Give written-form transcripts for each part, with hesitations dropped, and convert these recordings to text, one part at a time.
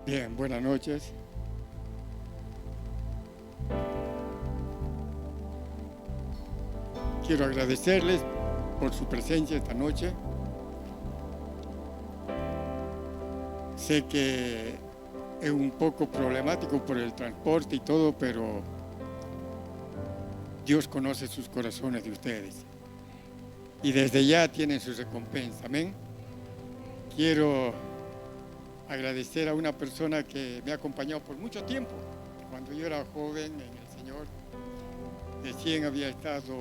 Bien, buenas noches. Quiero agradecerles por su presencia esta noche. Sé que es un poco problemático por el transporte y todo, pero Dios conoce sus corazones de ustedes. Y desde ya tienen su recompensa. Amén. Quiero agradecer a una persona que me ha acompañado por mucho tiempo. Cuando yo era joven en el Señor, recién había estado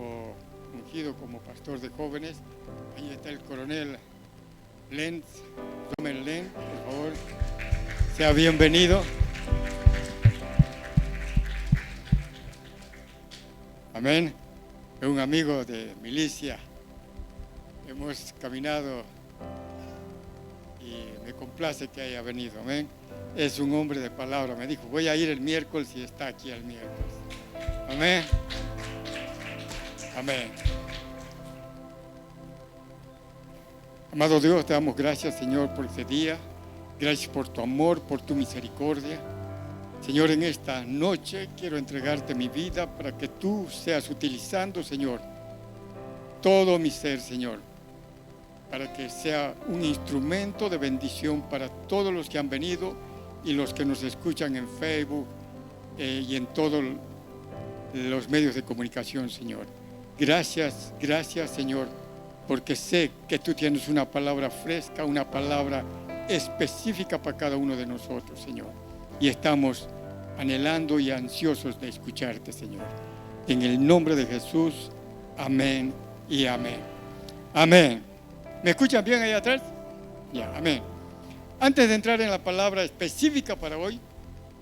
ungido como pastor de jóvenes. Ahí está el coronel Lenz. Tomen Lenz, por favor. Sea bienvenido. Amén. Es un amigo de milicia. Hemos caminado y me complace que haya venido. Amén. Es un hombre de palabra. Me dijo, voy a ir el miércoles y está aquí el miércoles. Amén. Amén. Amado Dios, te damos gracias, Señor, por este día. Gracias por tu amor, por tu misericordia. Señor, en esta noche quiero entregarte mi vida para que tú seas utilizando, Señor, todo mi ser, Señor, para que sea un instrumento de bendición para todos los que han venido y los que nos escuchan en Facebook y en todos los medios de comunicación, Señor. Gracias, gracias, Señor, porque sé que tú tienes una palabra fresca, una palabra específica para cada uno de nosotros, Señor. Y estamos anhelando y ansiosos de escucharte, Señor. En el nombre de Jesús, amén y amén. Amén. ¿Me escuchan bien ahí atrás? Ya, amén. Antes de entrar en la palabra específica para hoy,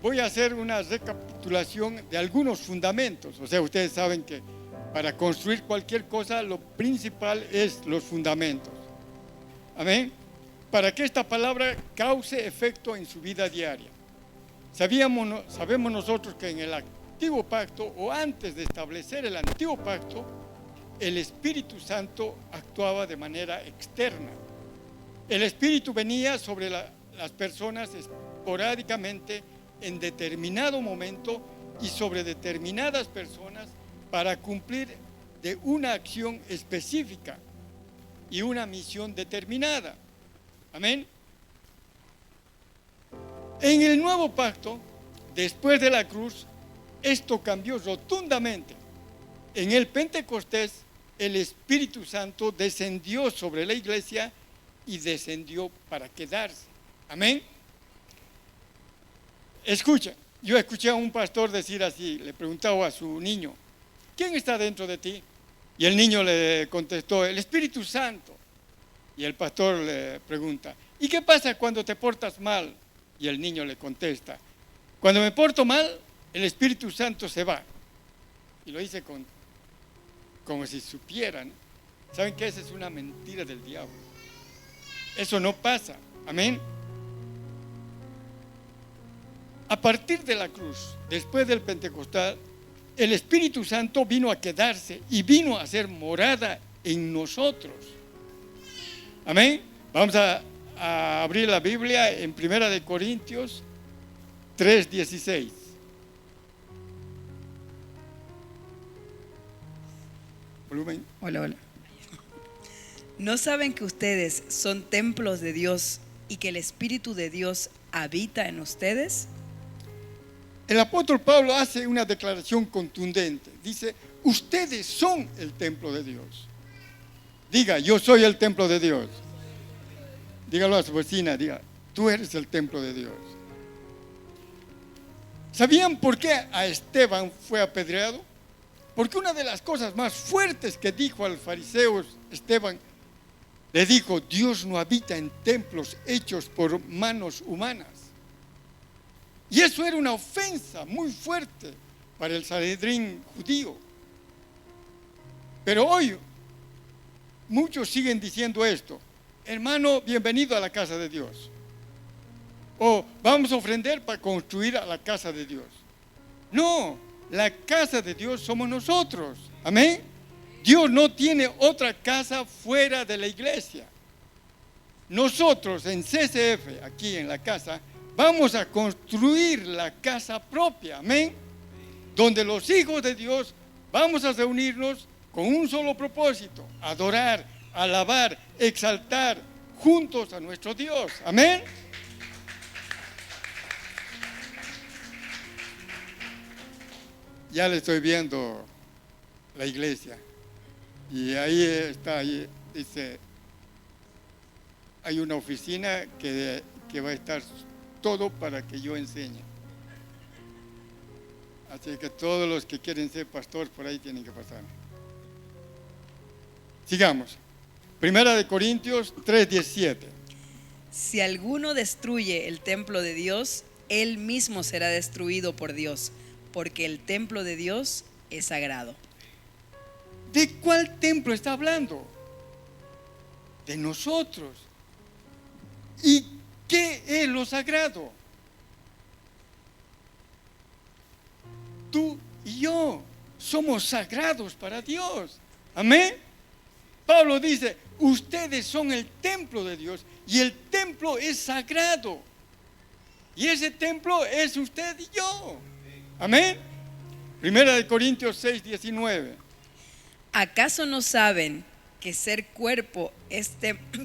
voy a hacer una recapitulación de algunos fundamentos. O sea, ustedes saben que para construir cualquier cosa, lo principal es los fundamentos. Amén. Para que esta palabra cause efecto en su vida diaria. Sabemos nosotros que en el antiguo pacto, o antes de establecer el antiguo pacto, el Espíritu Santo actuaba de manera externa. El Espíritu venía sobre las personas esporádicamente en determinado momento y sobre determinadas personas para cumplir de una acción específica y una misión determinada. Amén. En el nuevo pacto, después de la cruz, esto cambió rotundamente. En el Pentecostés, el Espíritu Santo descendió sobre la iglesia y descendió para quedarse. Amén. Escucha, yo escuché a un pastor decir así, le preguntaba a su niño, ¿quién está dentro de ti? Y el niño le contestó, el Espíritu Santo. Y el pastor le pregunta, ¿y qué pasa cuando te portas mal? Y el niño le contesta, cuando me porto mal, el Espíritu Santo se va. Y lo dice como si supieran. ¿Saben que esa es una mentira del diablo? Eso no pasa. Amén. A partir de la cruz, después del Pentecostal, el Espíritu Santo vino a quedarse y vino a hacer morada en nosotros. Amén. Vamos a abrir la Biblia en 1 Corintios 3:16. Volumen. Hola. ¿No saben que ustedes son templos de Dios y que el Espíritu de Dios habita en ustedes? El apóstol Pablo hace una declaración contundente. Dice, ustedes son el templo de Dios. Diga, yo soy el templo de Dios. Dígalo a su vecina, diga, tú eres el templo de Dios. ¿Sabían por qué a Esteban fue apedreado? Porque una de las cosas más fuertes que dijo al fariseo Esteban, le dijo, Dios no habita en templos hechos por manos humanas. Y eso era una ofensa muy fuerte para el Sanedrín judío. Pero hoy muchos siguen diciendo esto. Hermano, bienvenido a la casa de Dios. O vamos a ofrendar para construir a la casa de Dios. No, la casa de Dios somos nosotros. Amén. Dios no tiene otra casa fuera de la iglesia. Nosotros en CCF, aquí en la casa, vamos a construir la casa propia, amén, donde los hijos de Dios vamos a reunirnos con un solo propósito: adorar, alabar, exaltar juntos a nuestro Dios, amén. Ya le estoy viendo la iglesia y ahí está, ahí dice, hay una oficina que va a estar todo para que yo enseñe. Así que todos los que quieren ser pastor por ahí tienen que pasar. Sigamos. Primera de Corintios 3:17. Si alguno destruye el templo de Dios, él mismo será destruido por Dios, porque el templo de Dios es sagrado. ¿De cuál templo está hablando? De nosotros. ¿Y qué es lo sagrado? Tú y yo somos sagrados para Dios. Amén. Pablo dice, ustedes son el templo de Dios y el templo es sagrado. Y ese templo es usted y yo. Amén. Primera de Corintios 6:19. ¿Acaso no saben que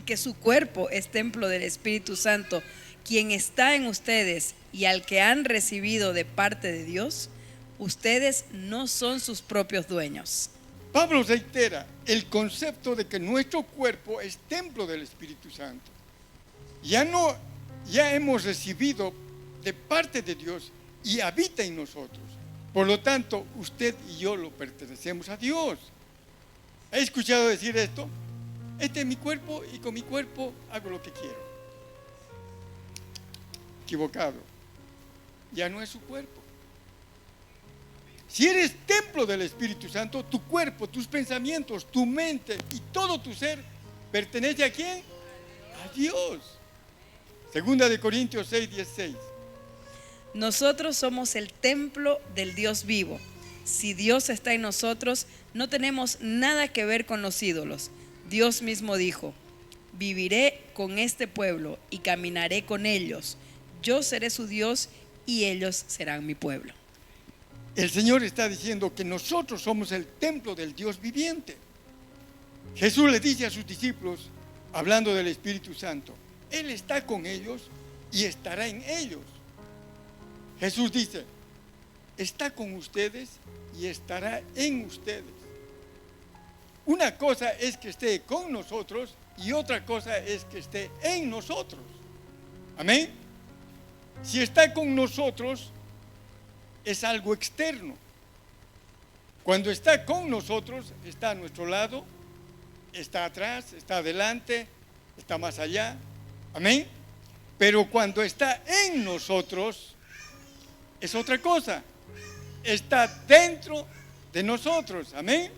que su cuerpo es templo del Espíritu Santo, quien está en ustedes y al que han recibido de parte de Dios? Ustedes no son sus propios dueños. Pablo reitera el concepto de que nuestro cuerpo es templo del Espíritu Santo. Ya hemos recibido de parte de Dios y habita en nosotros. Por lo tanto, usted y yo lo pertenecemos a Dios. ¿Ha escuchado decir esto? Este es mi cuerpo y con mi cuerpo hago lo que quiero. Equivocado. Ya no es su cuerpo. Si eres templo del Espíritu Santo, tu cuerpo, tus pensamientos, tu mente y todo tu ser pertenece ¿a quién? A Dios. Segunda de Corintios 6:16. Nosotros somos el templo del Dios vivo. Si Dios está en nosotros, no tenemos nada que ver con los ídolos. Dios mismo dijo: viviré con este pueblo y caminaré con ellos. Yo seré su Dios y ellos serán mi pueblo. El Señor está diciendo que nosotros somos el templo del Dios viviente. Jesús le dice a sus discípulos, hablando del Espíritu Santo, Él está con ellos y estará en ellos. Jesús dice, está con ustedes y estará en ustedes. Una cosa es que esté con nosotros y otra cosa es que esté en nosotros. Amén. Si está con nosotros, es algo externo. Cuando está con nosotros, está a nuestro lado, está atrás, está adelante, está más allá. Amén. Pero cuando está en nosotros, es otra cosa. Está dentro de nosotros. Amén.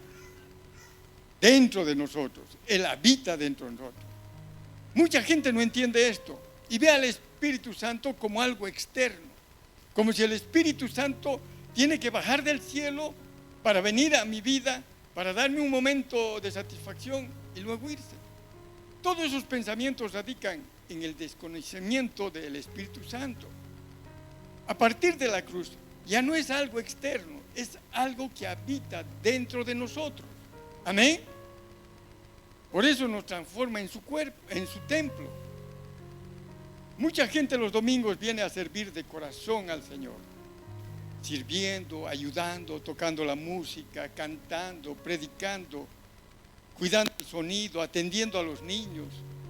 Dentro de nosotros. Él habita dentro de nosotros. Mucha gente no entiende esto y ve al Espíritu Santo como algo externo. Como si el Espíritu Santo tiene que bajar del cielo para venir a mi vida, para darme un momento de satisfacción y luego irse. Todos esos pensamientos radican en el desconocimiento del Espíritu Santo. A partir de la cruz, ya no es algo externo, es algo que habita dentro de nosotros. Amén. Por eso nos transforma en su cuerpo, en su templo. Mucha gente los domingos viene a servir de corazón al Señor, sirviendo, ayudando, tocando la música, cantando, predicando, cuidando el sonido, atendiendo a los niños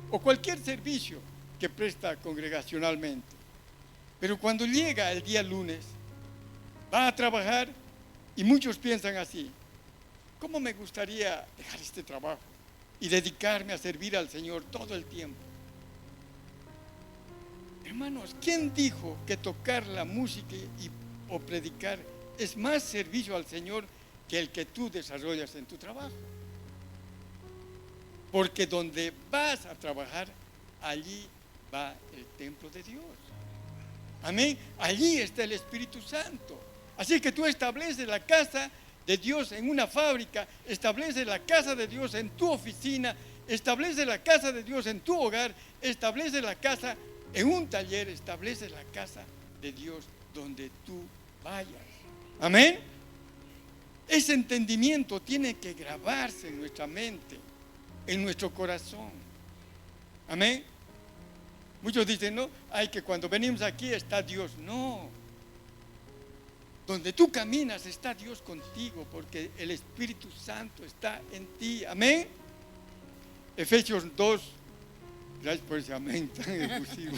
o cualquier servicio que presta congregacionalmente. Pero cuando llega el día lunes, va a trabajar y muchos piensan así: ¿cómo me gustaría dejar este trabajo y dedicarme a servir al Señor todo el tiempo? Hermanos, ¿quién dijo que tocar la música o predicar es más servicio al Señor que el que tú desarrollas en tu trabajo? Porque donde vas a trabajar, allí va el templo de Dios. Amén. Allí está el Espíritu Santo. Así que tú estableces la casa de Dios en una fábrica, estableces la casa de Dios en tu oficina, estableces la casa de Dios en tu hogar, estableces la casa En un taller establece la casa de Dios donde tú vayas. Amén. Ese entendimiento tiene que grabarse en nuestra mente, en nuestro corazón. Amén. Muchos dicen, no, ay, que cuando venimos aquí está Dios. No. Donde tú caminas está Dios contigo, porque el Espíritu Santo está en ti. Amén. Efesios 2, gracias por ese amén tan efusivo.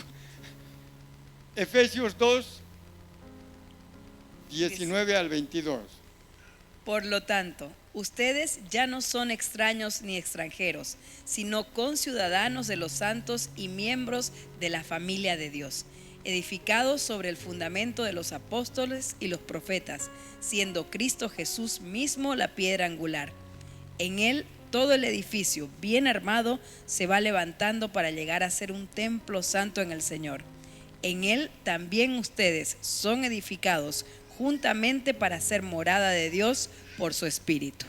Efesios 2, 19 al 22. Por lo tanto, ustedes ya no son extraños ni extranjeros, sino conciudadanos de los santos y miembros de la familia de Dios, edificados sobre el fundamento de los apóstoles y los profetas, siendo Cristo Jesús mismo la piedra angular. En él todo el edificio, bien armado, se va levantando para llegar a ser un templo santo en el Señor. En él también ustedes son edificados juntamente para ser morada de Dios por su Espíritu.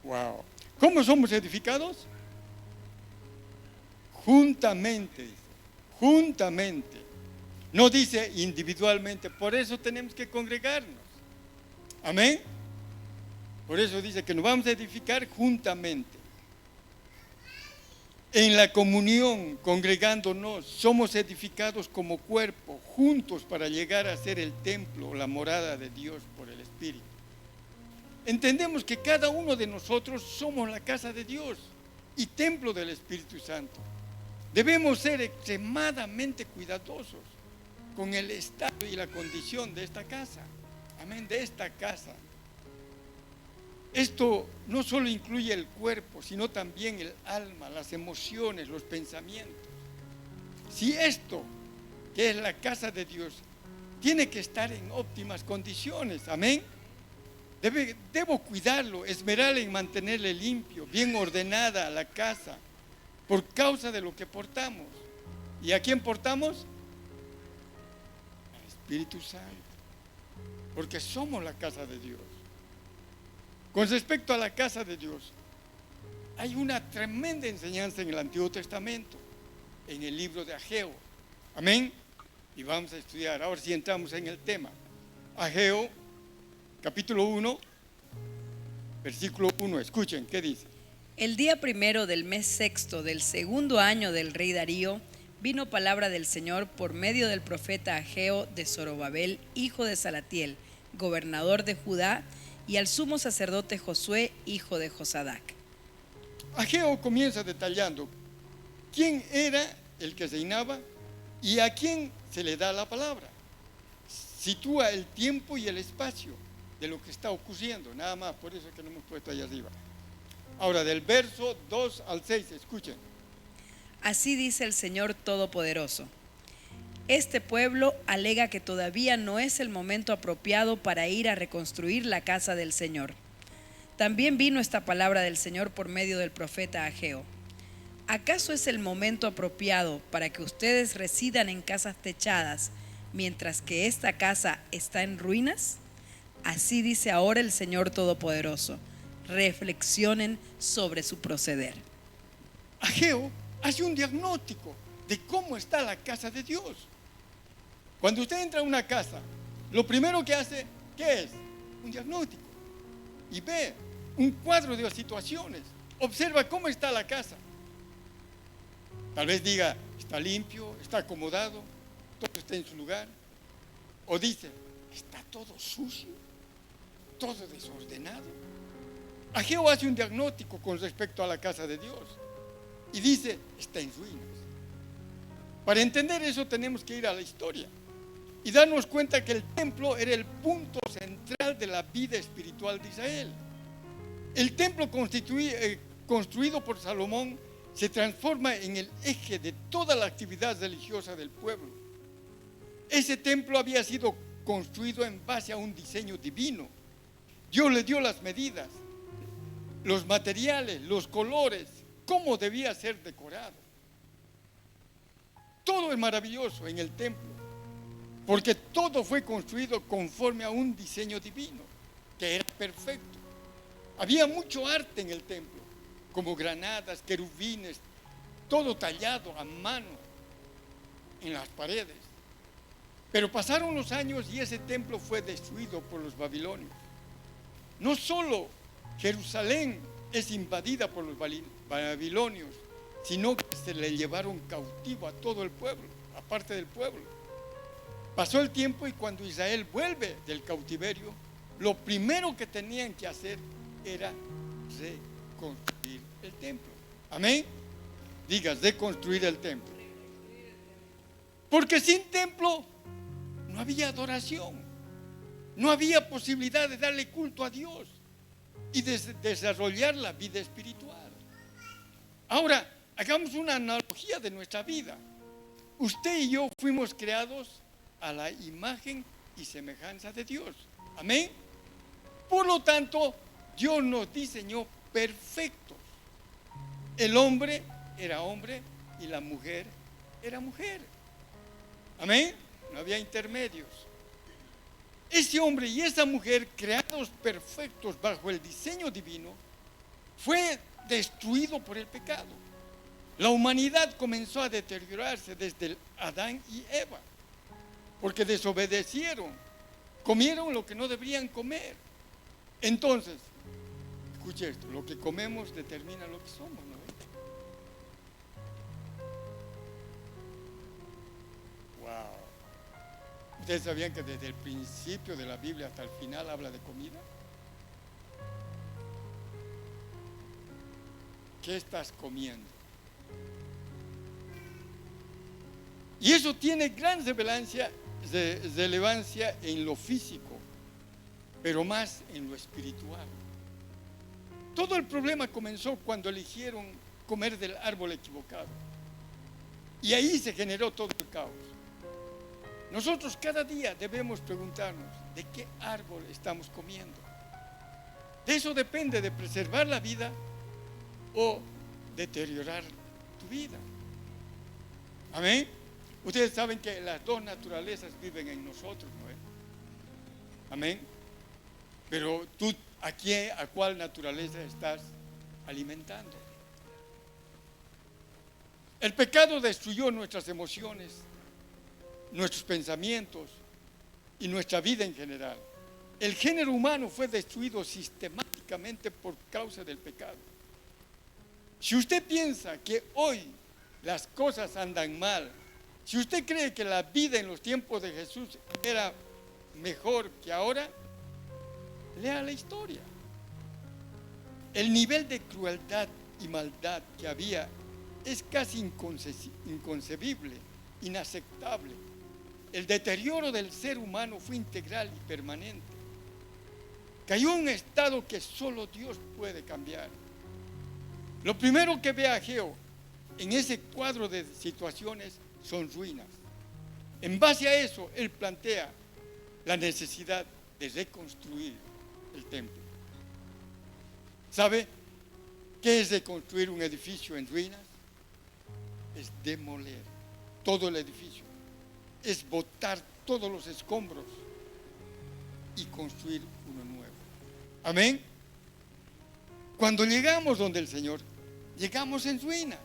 Wow. ¿Cómo somos edificados? Juntamente, dice. Juntamente. No dice individualmente. Por eso tenemos que congregarnos. Amén. Por eso dice que nos vamos a edificar juntamente. En la comunión, congregándonos, somos edificados como cuerpo, juntos para llegar a ser el templo, la morada de Dios por el Espíritu. Entendemos que cada uno de nosotros somos la casa de Dios y templo del Espíritu Santo. Debemos ser extremadamente cuidadosos con el estado y la condición de esta casa. Amén, de esta casa. Esto no solo incluye el cuerpo, sino también el alma, las emociones, los pensamientos. Si esto, que es la casa de Dios, tiene que estar en óptimas condiciones, amén. Debo cuidarlo, esmerarle en mantenerle limpio, bien ordenada la casa, por causa de lo que portamos. ¿Y a quién portamos? Al Espíritu Santo, porque somos la casa de Dios. Con respecto a la casa de Dios, hay una tremenda enseñanza en el Antiguo Testamento, en el libro de Ageo. Amén. Y vamos a estudiar. Ahora sí entramos en el tema. Ageo, capítulo 1, versículo 1. Escuchen, ¿qué dice? El día primero del mes sexto del segundo año del rey Darío, vino palabra del Señor por medio del profeta Ageo de Zorobabel, hijo de Salatiel, gobernador de Judá, y al sumo sacerdote Josué, hijo de Josadac. Ageo comienza detallando quién era el que reinaba y a quién se le da la palabra. Sitúa el tiempo y el espacio de lo que está ocurriendo, nada más, por eso es que lo hemos puesto ahí arriba. Ahora, del verso 2 al 6, escuchen. Así dice el Señor Todopoderoso. Este pueblo alega que todavía no es el momento apropiado para ir a reconstruir la casa del Señor. También vino esta palabra del Señor por medio del profeta Ageo. ¿Acaso es el momento apropiado para que ustedes residan en casas techadas, mientras que esta casa está en ruinas? Así dice ahora el Señor Todopoderoso. Reflexionen sobre su proceder. Ageo hace un diagnóstico de cómo está la casa de Dios. Cuando usted entra a una casa, lo primero que hace, ¿qué es? Un diagnóstico. Y ve un cuadro de situaciones. Observa cómo está la casa. Tal vez diga, está limpio, está acomodado, todo está en su lugar. O dice, está todo sucio, todo desordenado. Ageo hace un diagnóstico con respecto a la casa de Dios y dice, está en ruinas. Para entender eso tenemos que ir a la historia y darnos cuenta que el templo era el punto central de la vida espiritual de Israel. El templo construido por Salomón se transforma en el eje de toda la actividad religiosa del pueblo. Ese templo había sido construido en base a un diseño divino. Dios le dio las medidas, los materiales, los colores, cómo debía ser decorado. Todo es maravilloso en el templo, porque todo fue construido conforme a un diseño divino, que era perfecto. Había mucho arte en el templo, como granadas, querubines, todo tallado a mano. en las paredes. Pero pasaron los años y ese templo fue destruido por los babilonios. No solo Jerusalén es invadida por los babilonios, sino que se le llevaron cautivo a todo el pueblo, aparte del pueblo. Pasó el tiempo y cuando Israel vuelve del cautiverio, lo primero que tenían que hacer era reconstruir el templo. Amén. Digas, reconstruir el templo. Porque sin templo no había adoración, no había posibilidad de darle culto a Dios y de desarrollar la vida espiritual. Ahora, hagamos una analogía de nuestra vida. Usted y yo fuimos creados a la imagen y semejanza de Dios. Amén. Por lo tanto, Dios nos diseñó perfectos. El hombre era hombre y la mujer era mujer. Amén. No había intermedios. Ese hombre y esa mujer, creados perfectos bajo el diseño divino, fue destruido por el pecado. La humanidad comenzó a deteriorarse desde Adán y Eva, porque desobedecieron, comieron lo que no deberían comer. Entonces, escuche esto, lo que comemos determina lo que somos, ¿no? Wow. ¿Ustedes sabían que desde el principio de la Biblia hasta el final habla de comida? ¿Qué estás comiendo? Y eso tiene gran relevancia en lo físico, pero más en lo espiritual. Todo el problema comenzó cuando eligieron comer del árbol equivocado. Y ahí se generó todo el caos. Nosotros cada día debemos preguntarnos de qué árbol estamos comiendo. De eso depende de preservar la vida o deteriorar tu vida. Amén. Ustedes saben que las dos naturalezas viven en nosotros, ¿no es? Amén. Pero tú, ¿a cuál naturaleza estás alimentando? El pecado destruyó nuestras emociones, nuestros pensamientos y nuestra vida en general. El género humano fue destruido sistemáticamente por causa del pecado. Si usted piensa que hoy las cosas andan mal, si usted cree que la vida en los tiempos de Jesús era mejor que ahora, lea la historia. El nivel de crueldad y maldad que había es casi inconcebible, inaceptable. El deterioro del ser humano fue integral y permanente. Cayó en un estado que solo Dios puede cambiar. Lo primero que ve Ageo en ese cuadro de situaciones son ruinas. En base a eso, él plantea la necesidad de reconstruir el templo. ¿Sabe qué es reconstruir un edificio en ruinas? Es demoler todo el edificio, es botar todos los escombros y construir uno nuevo. Amén. Cuando llegamos donde el Señor, llegamos en ruinas.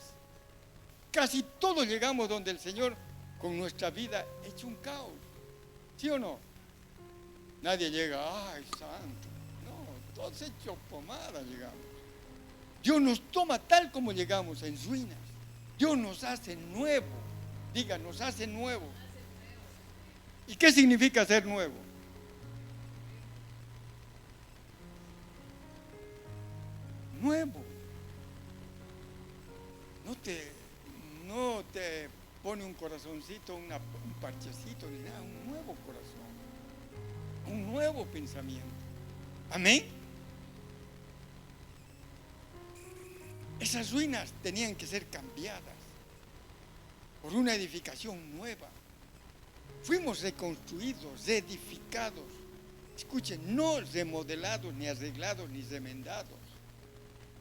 Casi todos llegamos donde el Señor con nuestra vida hecho un caos. ¿Sí o no? Nadie llega, ay, santo. No, todos hechos pomada llegamos. Dios nos toma tal como llegamos, en ruinas. Dios nos hace nuevo. Diga, nos hace nuevo. ¿Y qué significa ser nuevo? Nuevo. No te pone un corazoncito, un parchecito, ni nada, un nuevo corazón, un nuevo pensamiento. Amén. Esas ruinas tenían que ser cambiadas por una edificación nueva. Fuimos reconstruidos, reedificados. Escuchen, no remodelados, ni arreglados, ni remendados,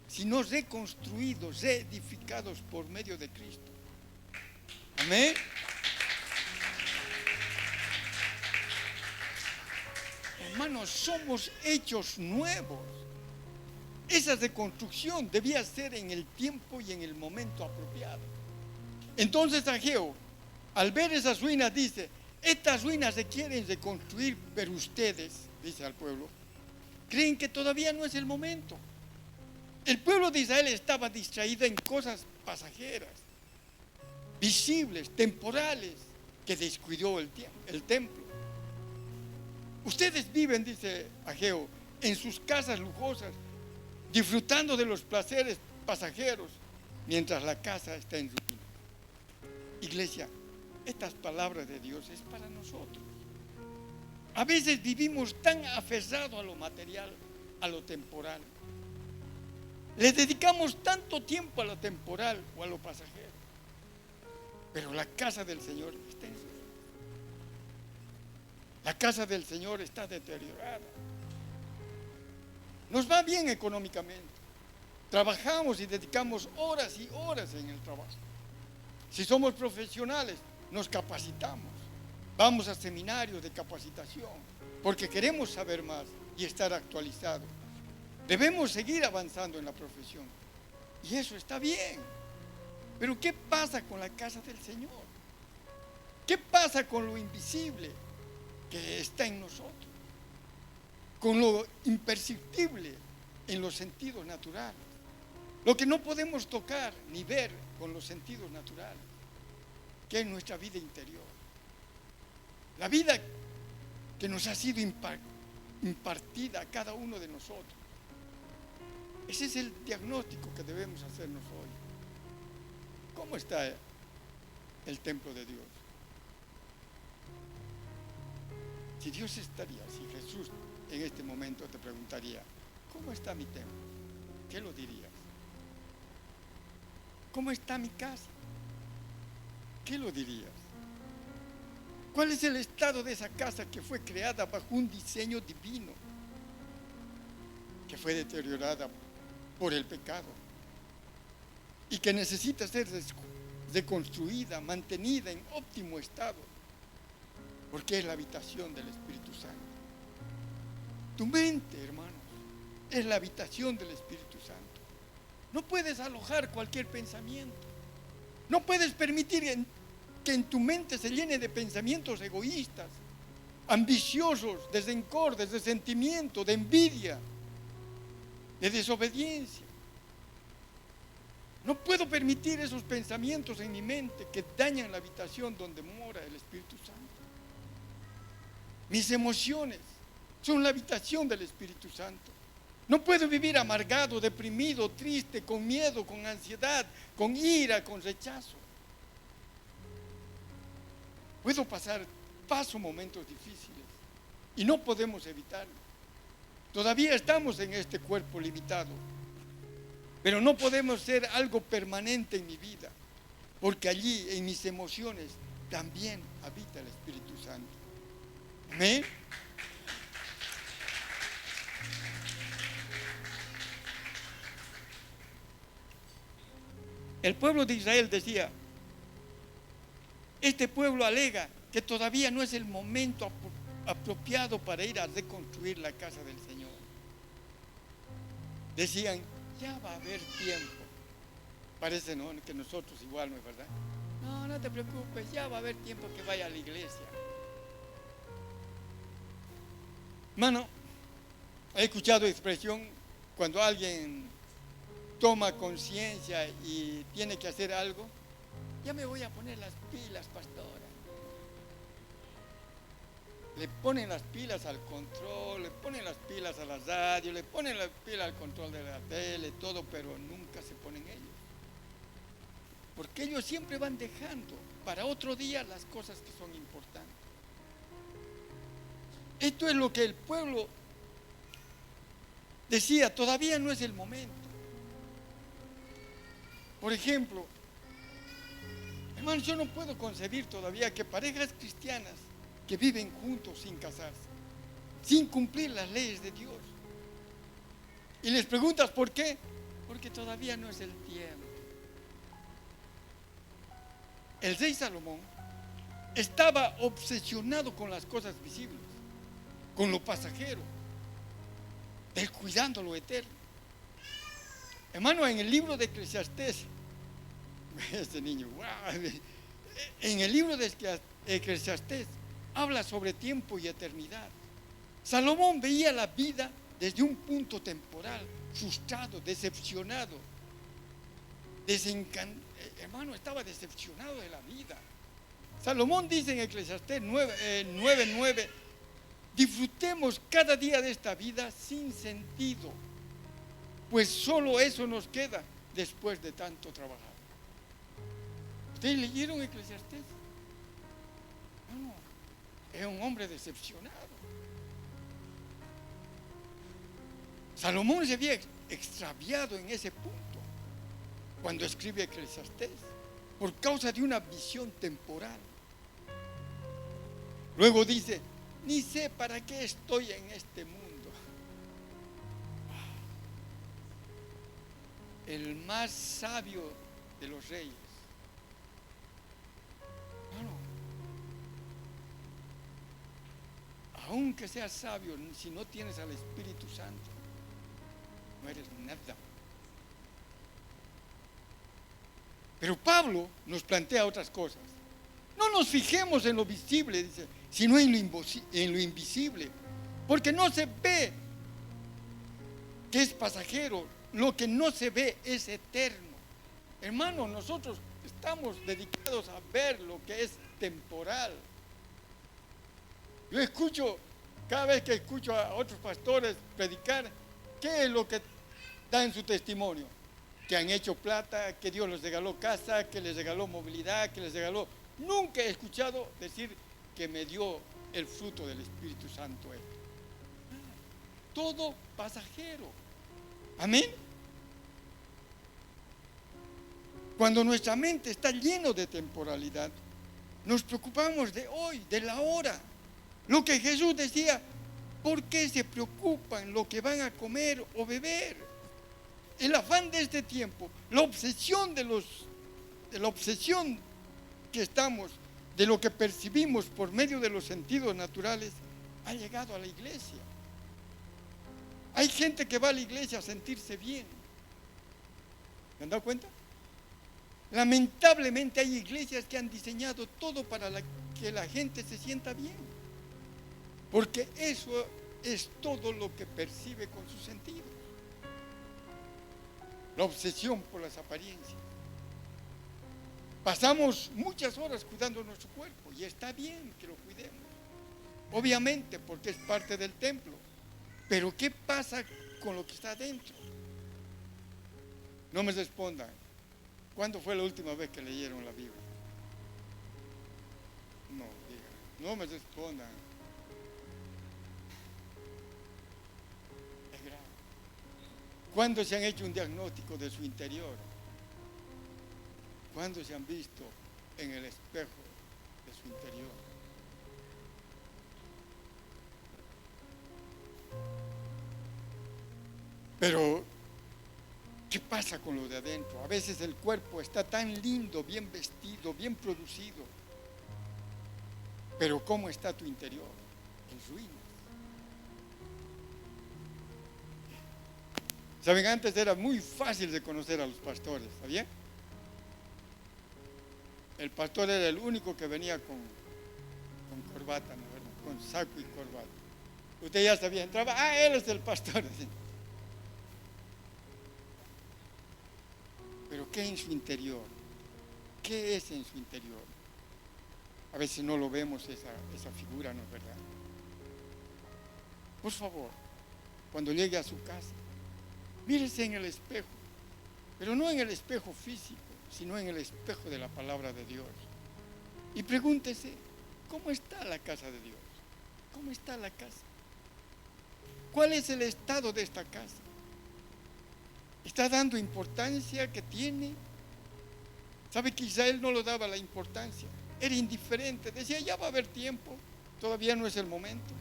sino reconstruidos, reedificados por medio de Cristo. Amén. Hermanos, somos hechos nuevos. Esa reconstrucción debía ser en el tiempo y en el momento apropiado. Entonces Ageo al ver esas ruinas dice, estas ruinas se quieren reconstruir, pero ustedes, dice al pueblo, creen que todavía no es el momento. El pueblo de Israel estaba distraído en cosas pasajeras, visibles, temporales, que descuidó el templo. Ustedes viven, dice Ageo, en sus casas lujosas, disfrutando de los placeres pasajeros, mientras la casa está en ruina. Iglesia, estas palabras de Dios es para nosotros. A veces vivimos tan aferrados a lo material, a lo temporal. Le dedicamos tanto tiempo a lo temporal o a lo pasajero. Pero la casa del Señor está en ruina. La casa del Señor está deteriorada. Nos va bien económicamente. Trabajamos y dedicamos horas y horas en el trabajo. Si somos profesionales, nos capacitamos. Vamos a seminarios de capacitación porque queremos saber más y estar actualizados. Debemos seguir avanzando en la profesión. Y eso está bien. Pero ¿qué pasa con la casa del Señor? ¿Qué pasa con lo invisible que está en nosotros? Con lo imperceptible en los sentidos naturales. Lo que no podemos tocar ni ver con los sentidos naturales, que es nuestra vida interior. La vida que nos ha sido impartida a cada uno de nosotros. Ese es el diagnóstico que debemos hacernos hoy. ¿Cómo está el templo de Dios? Si Dios estaría, si Jesús en este momento te preguntaría, ¿cómo está mi templo? ¿Qué lo dirías? ¿Cómo está mi casa? ¿Qué lo dirías? ¿Cuál es el estado de esa casa que fue creada bajo un diseño divino, que fue deteriorada por el pecado y que necesita ser reconstruida, mantenida en óptimo estado, porque es la habitación del Espíritu Santo? Tu mente, hermanos, es la habitación del Espíritu Santo. No puedes alojar cualquier pensamiento. No puedes permitir que en tu mente se llene de pensamientos egoístas, ambiciosos, de rencor, de resentimiento, de envidia, de desobediencia. No puedo permitir esos pensamientos en mi mente que dañan la habitación donde mora el Espíritu Santo. Mis emociones son la habitación del Espíritu Santo. No puedo vivir amargado, deprimido, triste, con miedo, con ansiedad, con ira, con rechazo. Paso momentos difíciles y no podemos evitarlo. Todavía estamos en este cuerpo limitado, pero no podemos ser algo permanente en mi vida, porque allí en mis emociones también habita el Espíritu Santo. Amén. El pueblo de Israel decía, este pueblo alega que todavía no es el momento apropiado para ir a reconstruir la casa del Señor. Decían, ya va a haber tiempo. Parece, ¿no?, que nosotros igual, ¿no es verdad? No, no te preocupes, ya va a haber tiempo que vaya a la iglesia. Hermano, he escuchado expresión cuando alguien toma conciencia y tiene que hacer algo. Ya me voy a poner las pilas, pastora. Le ponen las pilas al control, le ponen las pilas a la radio, le ponen las pilas al control de la tele, todo, pero nunca se ponen ellos. Porque ellos siempre van dejando para otro día las cosas que son importantes. Esto es lo que el pueblo decía, todavía no es el momento. Por ejemplo, hermanos, yo no puedo concebir todavía que parejas cristianas que viven juntos sin casarse, sin cumplir las leyes de Dios. Y les preguntas ¿por qué? Porque todavía no es el tiempo. El rey Salomón estaba obsesionado con las cosas visibles, con lo pasajero, descuidando lo eterno. Hermano, en el libro de Eclesiastés, este niño, wow, en el libro de Eclesiastés habla sobre tiempo y eternidad. Salomón veía la vida desde un punto temporal, frustrado, decepcionado, hermano, estaba decepcionado de la vida. Salomón dice en Eclesiastés 9:9, disfrutemos cada día de esta vida sin sentido, pues solo eso nos queda después de tanto trabajar. ¿Ustedes leyeron Eclesiastés? No, es un hombre decepcionado. Salomón se había extraviado en ese punto cuando escribe Eclesiastés, por causa de una visión temporal. Luego dice, ni sé para qué estoy en este mundo. El más sabio de los reyes. Bueno, aunque seas sabio, si no tienes al Espíritu Santo, no eres nada. Pero Pablo nos plantea otras cosas. No nos fijemos en lo visible, dice, sino en lo invisible, porque no se ve que es pasajero, lo que no se ve es eterno. Hermano, nosotros estamos dedicados a ver lo que es temporal. Yo escucho, cada vez que escucho a otros pastores predicar, ¿qué es lo que da en su testimonio? Que han hecho plata, que Dios les regaló casa, que les regaló movilidad, que les regaló... Nunca he escuchado decir que me dio el fruto del Espíritu Santo él. Todo pasajero. Amén. Cuando nuestra mente está llena de temporalidad, nos preocupamos de hoy, de la hora. Lo que Jesús decía, ¿por qué se preocupan lo que van a comer o beber? El afán de este tiempo, la obsesión que estamos, de lo que percibimos por medio de los sentidos naturales, ha llegado a la iglesia. Hay gente que va a la iglesia a sentirse bien. ¿Se han dado cuenta? Lamentablemente hay iglesias que han diseñado todo para que la gente se sienta bien, porque eso es todo lo que percibe con sus sentidos. La obsesión por las apariencias. Pasamos muchas horas cuidando nuestro cuerpo y está bien que lo cuidemos, obviamente, porque es parte del templo. Pero ¿qué pasa con lo que está adentro? No me respondan. ¿Cuándo fue la última vez que leyeron la Biblia? No, digan, no me respondan. Es grave. ¿Cuándo se han hecho un diagnóstico de su interior? ¿Cuándo se han visto en el espejo de su interior? Pero, ¿qué pasa con lo de adentro? A veces el cuerpo está tan lindo, bien vestido, bien producido. Pero ¿cómo está tu interior? En ruinas. ¿Saben? Antes era muy fácil de conocer a los pastores, ¿sabían? El pastor era el único que venía con corbata, ¿no? Con saco y corbata. Usted ya sabía, entraba, él es el pastor. Pero ¿qué en su interior? ¿Qué es en su interior? A veces no lo vemos esa figura, ¿no es verdad? Por favor, cuando llegue a su casa, mírese en el espejo, pero no en el espejo físico, sino en el espejo de la palabra de Dios. Y pregúntese, ¿cómo está la casa de Dios? ¿Cómo está la casa? ¿Cuál es el estado de esta casa? ¿Está dando importancia que tiene? ¿Sabe que Israel no lo daba la importancia? Era indiferente, decía, ya va a haber tiempo, todavía no es el momento.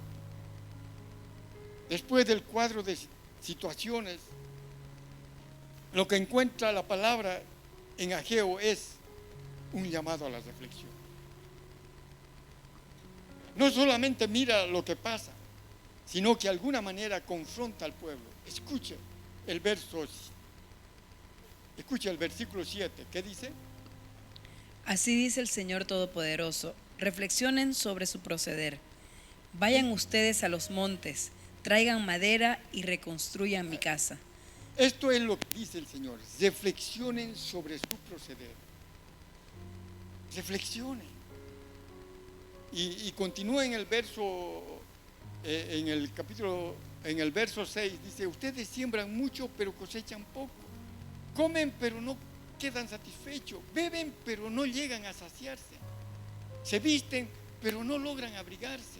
Después del cuadro de situaciones, lo que encuentra la palabra en Ageo es un llamado a la reflexión. No solamente mira lo que pasa, sino que de alguna manera confronta al pueblo. Escuche el versículo 7, ¿qué dice? Así dice el Señor Todopoderoso. Reflexionen sobre su proceder. Vayan ustedes a los montes, traigan madera y reconstruyan mi casa. Esto es lo que dice el Señor. Reflexionen sobre su proceder. Reflexionen. Y continúa en el verso, en el capítulo, en el verso 6, dice: ustedes siembran mucho pero cosechan poco. Comen pero no quedan satisfechos. Beben pero no llegan a saciarse. Se visten pero no logran abrigarse.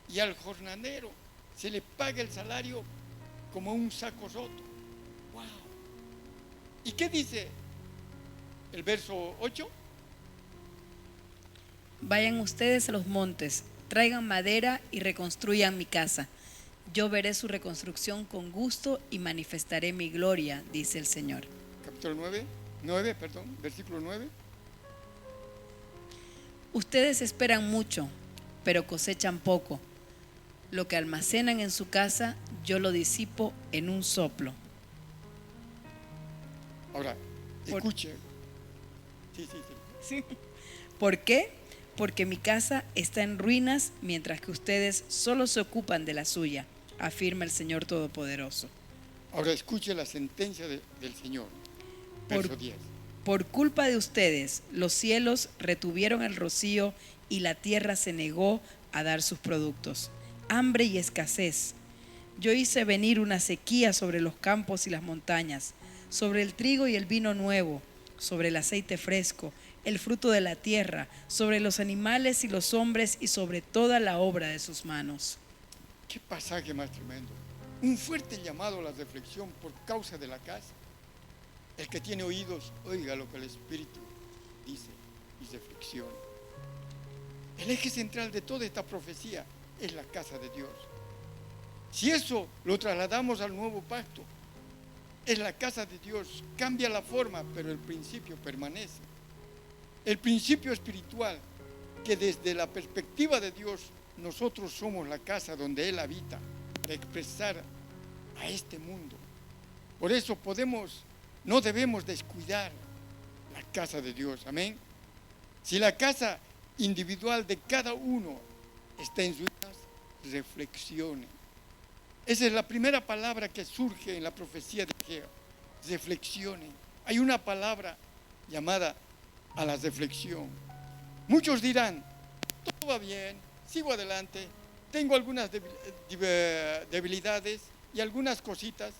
Y al jornalero se le paga el salario como un saco roto. ¡Wow! ¿Y qué dice el verso 8? Vayan ustedes a los montes, traigan madera y reconstruyan mi casa. Yo veré su reconstrucción con gusto y manifestaré mi gloria, dice el Señor. Capítulo 9, versículo 9. Ustedes esperan mucho, pero cosechan poco. Lo que almacenan en su casa, yo lo disipo en un soplo. Ahora, escuche. Sí. Sí. ¿Por qué? Porque mi casa está en ruinas, mientras que ustedes solo se ocupan de la suya, afirma el Señor Todopoderoso. Ahora escuche la sentencia del Señor. Verso 10. Por culpa de ustedes, los cielos retuvieron el rocío y la tierra se negó a dar sus productos. Hambre y escasez. Yo hice venir una sequía sobre los campos y las montañas, sobre el trigo y el vino nuevo, sobre el aceite fresco, el fruto de la tierra, sobre los animales y los hombres y sobre toda la obra de sus manos. Qué pasaje más tremendo. Un fuerte llamado a la reflexión por causa de la casa. El que tiene oídos, oiga lo que el Espíritu dice y reflexione. El eje central de toda esta profecía es la casa de Dios. Si eso lo trasladamos al nuevo pacto, es la casa de Dios. Cambia la forma, pero el principio permanece. El principio espiritual, que desde la perspectiva de Dios, nosotros somos la casa donde Él habita, para expresar a este mundo. Por eso no debemos descuidar la casa de Dios. Amén. Si la casa individual de cada uno está en ruinas, reflexione. Esa es la primera palabra que surge en la profecía de Ageo. Reflexione. Hay una palabra llamada a la reflexión. Muchos dirán: todo va bien, sigo adelante, tengo algunas debilidades y algunas cositas,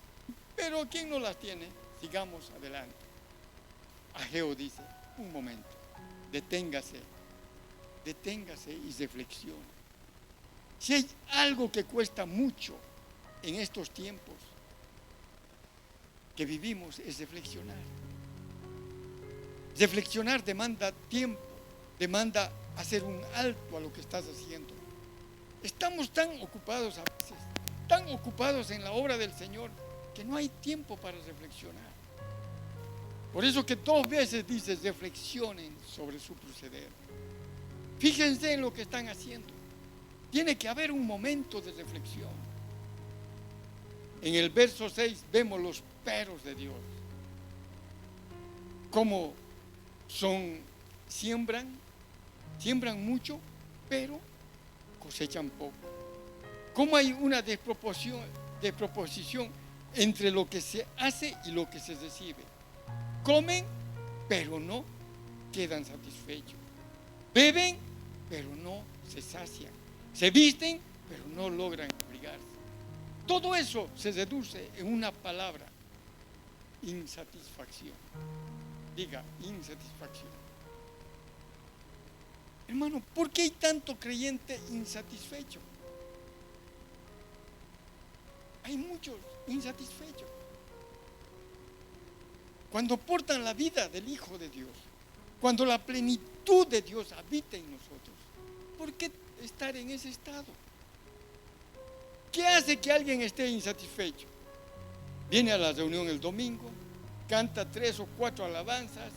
pero ¿quién no las tiene? Sigamos adelante. Ageo dice: un momento, deténgase y reflexione. Si hay algo que cuesta mucho en estos tiempos que vivimos, es reflexionar. Reflexionar demanda tiempo, demanda hacer un alto a lo que estás haciendo. Estamos tan ocupados a veces, tan ocupados en la obra del Señor, que no hay tiempo para reflexionar. Por eso que 2 veces dice: reflexionen sobre su proceder. Fíjense en lo que están haciendo. Tiene que haber un momento de reflexión. En el verso 6 vemos los peros de Dios. Cómo siembran mucho, pero cosechan poco. Cómo hay una desproposición entre lo que se hace y lo que se recibe. Comen, pero no quedan satisfechos. Beben, pero no se sacian. Se visten, pero no logran abrigarse. Todo eso se reduce en una palabra: insatisfacción. Diga: insatisfacción. Hermano, ¿por qué hay tanto creyente insatisfecho? Hay muchos insatisfechos. Cuando portan la vida del Hijo de Dios, cuando la plenitud de Dios habita en nosotros, ¿por qué estar en ese estado? ¿Qué hace que alguien esté insatisfecho? Viene a la reunión el domingo, canta 3 o 4 alabanzas,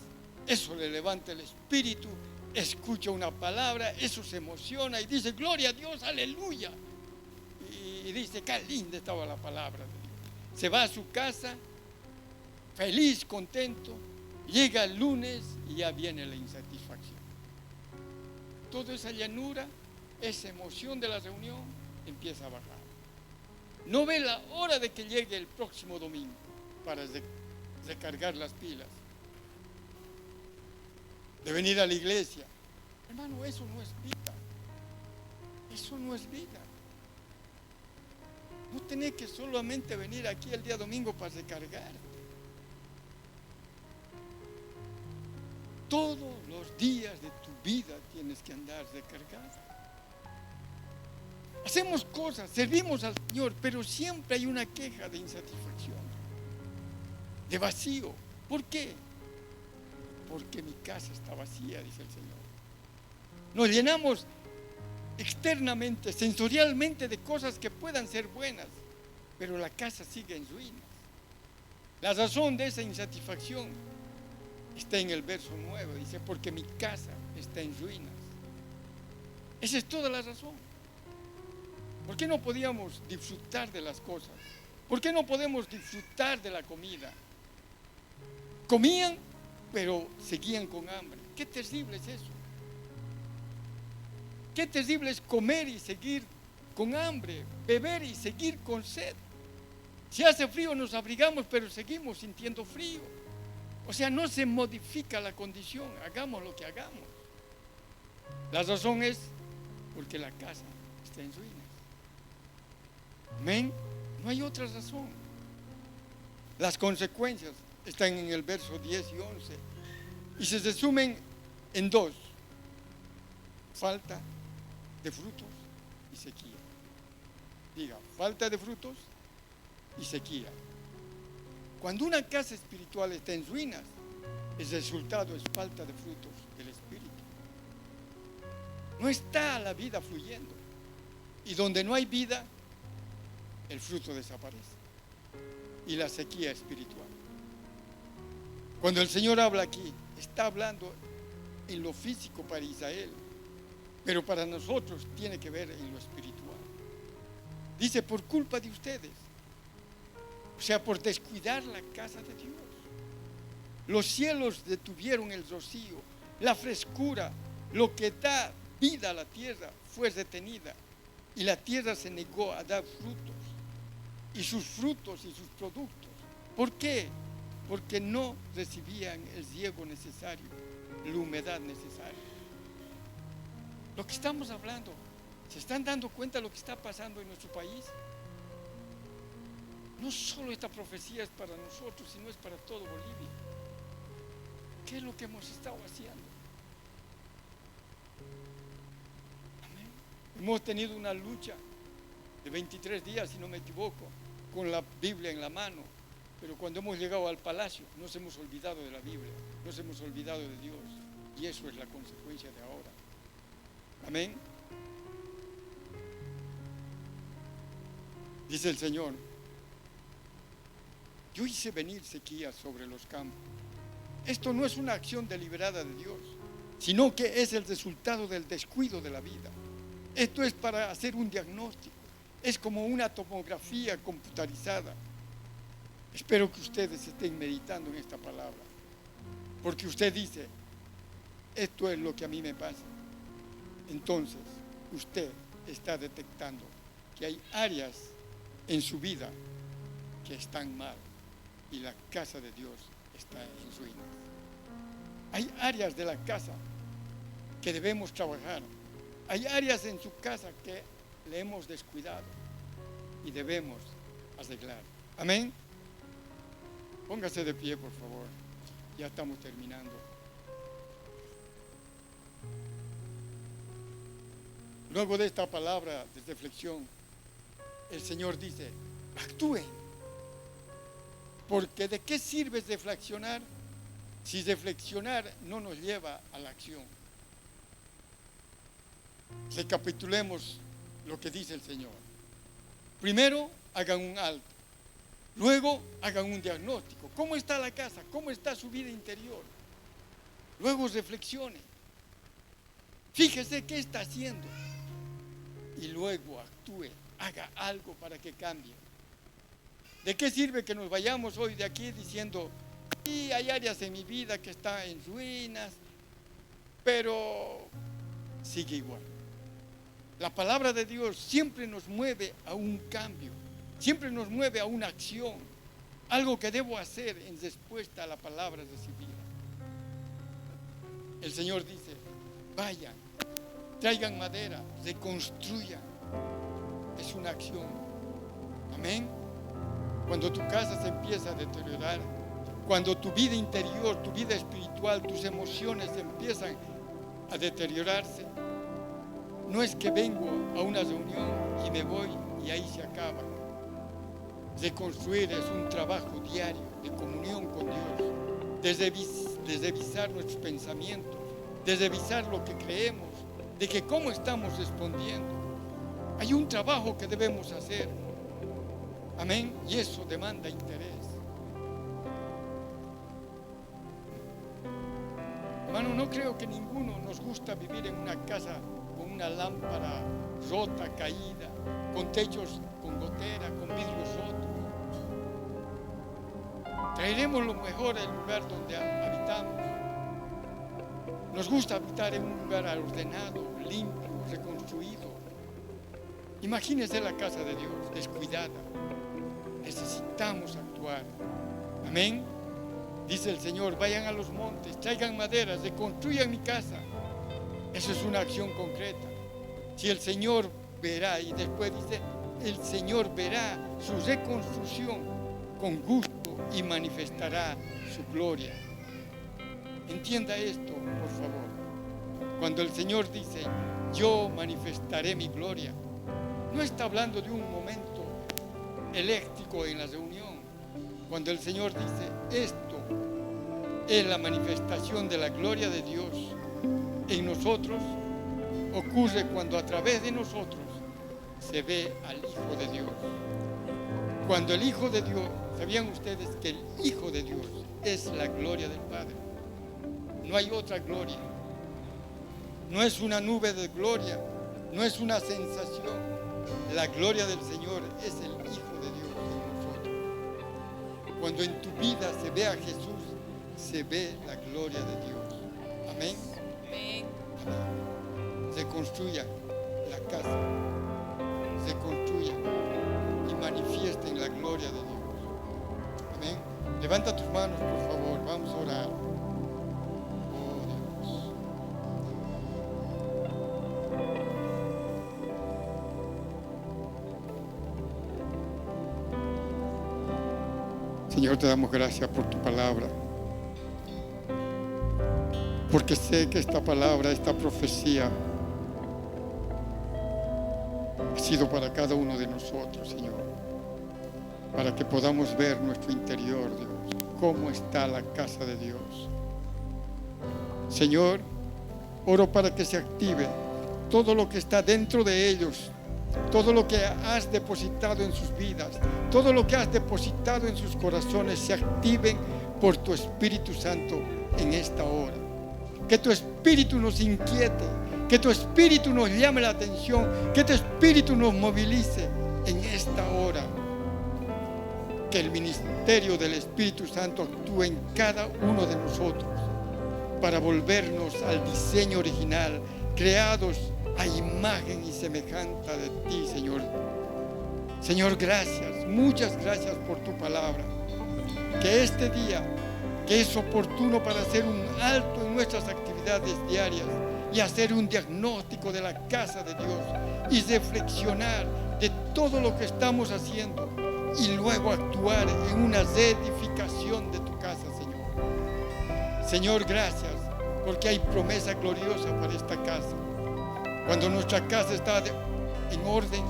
eso le levanta el espíritu, escucha una palabra, eso se emociona y dice: gloria a Dios, aleluya. Y dice: qué linda estaba la palabra de Dios. Se va a su casa, feliz, contento, Llega el lunes y ya viene la insatisfacción. Toda esa llanura, esa emoción de la reunión empieza a bajar. No ve la hora de que llegue el próximo domingo para recargar las pilas, de venir a la iglesia. Hermano, eso no es vida. Eso no es vida. No tenés que solamente venir aquí el día domingo para recargar. Todos los días de tu vida tienes que andar recargado. Hacemos cosas, servimos al Señor, pero siempre hay una queja de insatisfacción, de vacío. ¿Por qué? Porque mi casa está vacía, dice el Señor. Nos llenamos externamente, sensorialmente de cosas que puedan ser buenas, pero la casa sigue en ruinas. La razón de esa insatisfacción está en el verso 9, dice, porque mi casa está en ruinas. Esa es toda la razón. ¿Por qué no podíamos disfrutar de las cosas? ¿Por qué no podemos disfrutar de la comida? Comían, pero seguían con hambre. Qué terrible es eso. Qué terrible es comer y seguir con hambre, beber y seguir con sed. Si hace frío nos abrigamos, pero seguimos sintiendo frío. O sea, no se modifica la condición, hagamos lo que hagamos. La razón es porque la casa está en ruinas. Amén. No hay otra razón. Las consecuencias están en el verso 10 y 11 y se resumen en dos: falta de frutos y sequía. Diga, falta de frutos y sequía. Cuando una casa espiritual está en ruinas, el resultado es falta de frutos del Espíritu. No está la vida fluyendo. Y donde no hay vida, el fruto desaparece. Y la sequía espiritual. Cuando el Señor habla aquí, está hablando en lo físico para Israel, pero para nosotros tiene que ver en lo espiritual. Dice, por culpa de ustedes. O sea, por descuidar la casa de Dios. Los cielos detuvieron el rocío, la frescura, lo que da vida a la tierra fue retenida y la tierra se negó a dar frutos y sus frutos y sus productos. ¿Por qué? Porque no recibían el riego necesario, la humedad necesaria. Lo que estamos hablando, ¿se están dando cuenta de lo que está pasando en nuestro país? No solo esta profecía es para nosotros, sino es para todo Bolivia. ¿Qué es lo que hemos estado haciendo? Amén. Hemos tenido una lucha de 23 días, si no me equivoco, con la Biblia en la mano, pero cuando hemos llegado al palacio nos hemos olvidado de la Biblia, nos hemos olvidado de Dios, y eso es la consecuencia de ahora. Amén. Dice el Señor, yo hice venir sequía sobre los campos. Esto no es una acción deliberada de Dios, sino que es el resultado del descuido de la vida. Esto es para hacer un diagnóstico. Es como una tomografía computarizada. Espero que ustedes estén meditando en esta palabra, porque usted dice, esto es lo que a mí me pasa. Entonces, usted está detectando que hay áreas en su vida que están mal y la casa de Dios está en ruinas. Hay áreas de la casa que debemos trabajar. Hay áreas en su casa que le hemos descuidado y debemos arreglar. Amén. Póngase de pie, por favor. Ya estamos terminando. Luego de esta palabra de reflexión, el Señor dice, actúen. Porque ¿de qué sirve reflexionar si reflexionar no nos lleva a la acción? Recapitulemos lo que dice el Señor. Primero, hagan un alto. Luego, hagan un diagnóstico. ¿Cómo está la casa? ¿Cómo está su vida interior? Luego, reflexione. Fíjese qué está haciendo. Y luego, actúe. Haga algo para que cambie. ¿De qué sirve que nos vayamos hoy de aquí diciendo, sí, hay áreas en mi vida que están en ruinas, pero sigue igual. La palabra de Dios siempre nos mueve a un cambio, siempre nos mueve a una acción, algo que debo hacer en respuesta a la palabra recibida. El Señor dice: vayan, traigan madera, reconstruyan. Es una acción. Amén. Cuando tu casa se empieza a deteriorar, cuando tu vida interior, tu vida espiritual, tus emociones empiezan a deteriorarse, no es que vengo a una reunión y me voy y ahí se acaba. Reconstruir es un trabajo diario de comunión con Dios, de revisar nuestros pensamientos, de revisar lo que creemos, de que cómo estamos respondiendo. Hay un trabajo que debemos hacer. Amén. Y eso demanda interés. Hermano, no creo que ninguno nos gusta vivir en una casa con una lámpara rota, caída, con techos con gotera, con vidrios rotos. Traeremos lo mejor del lugar donde habitamos. Nos gusta habitar en un lugar ordenado, limpio, reconstruido. Imagínese la casa de Dios descuidada. Necesitamos actuar. Amén. Dice el Señor: vayan a los montes, traigan maderas, reconstruyan mi casa. Eso es una acción concreta. Si el Señor verá, y después dice, el Señor verá su reconstrucción con gusto y manifestará su gloria. Entienda esto, por favor. Cuando el Señor dice: yo manifestaré mi gloria, no está hablando de un momento eléctrico en la reunión. Cuando el Señor dice: esto es la manifestación de la gloria de Dios en nosotros, ocurre cuando a través de nosotros se ve al Hijo de Dios. Cuando el Hijo de Dios, ¿sabían ustedes que el Hijo de Dios es la gloria del Padre? No hay otra gloria. No es una nube de gloria, no es una sensación. La gloria del Señor es el Hijo de Dios en nosotros. Cuando en tu vida se ve a Jesús, se ve la gloria de Dios. Amén. Amén. Amén. Se construya la casa, se construya y manifiesten la gloria de Dios. Amén. Levanta tus manos, por favor, vamos a orar. Oh Dios. Señor, te damos gracias por tu palabra, porque sé que esta palabra, esta profecía ha sido para cada uno de nosotros, Señor, para que podamos ver nuestro interior, Dios, cómo está la casa de Dios. Señor, oro para que se active todo lo que está dentro de ellos, todo lo que has depositado en sus vidas, todo lo que has depositado en sus corazones, se activen por tu Espíritu Santo en esta hora. Que tu Espíritu nos inquiete, que tu Espíritu nos llame la atención, que tu Espíritu nos movilice en esta hora. Que el ministerio del Espíritu Santo actúe en cada uno de nosotros para volvernos al diseño original, creados a imagen y semejanza de ti, Señor. Señor, gracias, muchas gracias por tu palabra. Que este día, que es oportuno para hacer un alto en nuestras actividades diarias y hacer un diagnóstico de la casa de Dios y reflexionar de todo lo que estamos haciendo y luego actuar en una reedificación de tu casa, Señor. Señor, gracias, porque hay promesa gloriosa para esta casa. Cuando nuestra casa está en orden,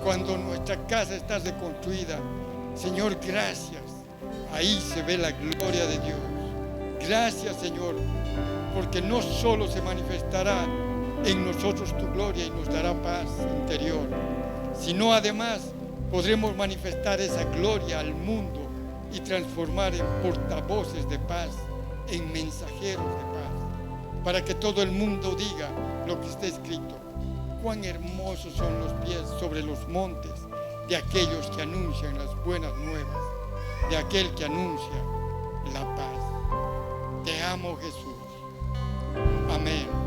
cuando nuestra casa está reconstruida, Señor, gracias. Ahí se ve la gloria de Dios. Gracias, Señor, porque no solo se manifestará en nosotros tu gloria y nos dará paz interior, sino además podremos manifestar esa gloria al mundo y transformar en portavoces de paz, en mensajeros de paz, para que todo el mundo diga lo que está escrito: cuán hermosos son los pies sobre los montes de aquellos que anuncian las buenas nuevas, de aquel que anuncia la paz. amo, Jesús. Amén.